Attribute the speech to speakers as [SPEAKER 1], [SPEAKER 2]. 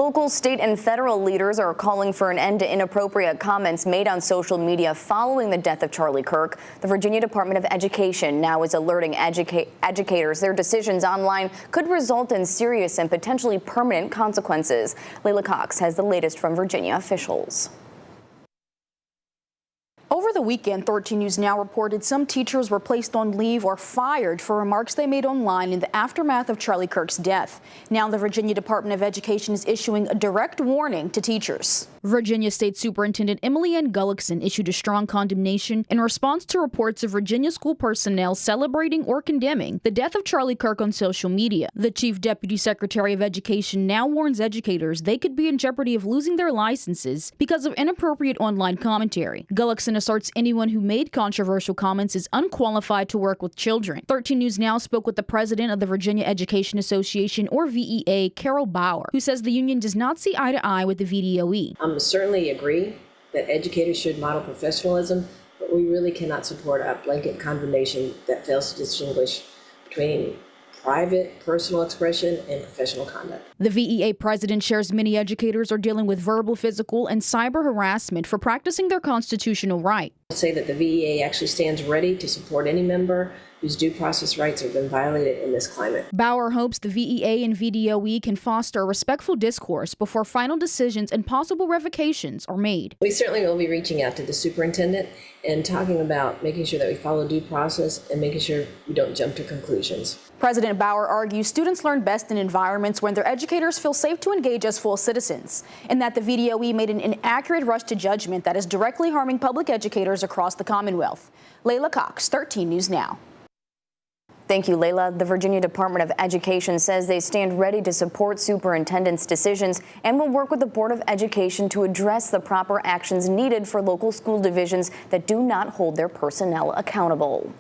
[SPEAKER 1] Local, state, and federal leaders are calling for an end to inappropriate comments made on social media following the death of Charlie Kirk. The Virginia Department of Education now is alerting educators their decisions online could result in serious and potentially permanent consequences. Layla Cox has the latest from Virginia officials.
[SPEAKER 2] Over the weekend, 13 News Now reported some teachers were placed on leave or fired for remarks they made online in the aftermath of Charlie Kirk's death. Now the Virginia Department of Education is issuing a direct warning to teachers. Virginia State Superintendent Emily Ann Gullickson issued a strong condemnation in response to reports of Virginia school personnel celebrating or condemning the death of Charlie Kirk on social media. The Chief Deputy Secretary of Education now warns educators they could be in jeopardy of losing their licenses because of inappropriate online commentary. Gullickson asserts anyone who made controversial comments is unqualified to work with children. 13 News Now spoke with the president of the Virginia Education Association, or VEA, Carol Bauer, who says the union does not see eye to eye with the VDOE.
[SPEAKER 3] Certainly agree that educators should model professionalism, but we really cannot support a blanket condemnation that fails to distinguish between private, personal expression and professional conduct.
[SPEAKER 2] The VEA president shares many educators are dealing with verbal, physical, and cyber harassment for practicing their constitutional right.
[SPEAKER 3] I'll say that the VEA actually stands ready to support any member whose due process rights have been violated in this climate.
[SPEAKER 2] Bauer hopes the VEA and VDOE can foster a respectful discourse before final decisions and possible revocations are made.
[SPEAKER 3] We certainly will be reaching out to the superintendent and talking about making sure that we follow due process and making sure we don't jump to conclusions.
[SPEAKER 2] President Bauer argues students learn best in environments when their educators feel safe to engage as full citizens, and that the VDOE made an inaccurate rush to judgment that is directly harming public educators across the Commonwealth. Layla Cox, 13 News Now.
[SPEAKER 1] Thank you, Layla. The Virginia Department of Education says they stand ready to support superintendents' decisions and will work with the Board of Education to address the proper actions needed for local school divisions that do not hold their personnel accountable.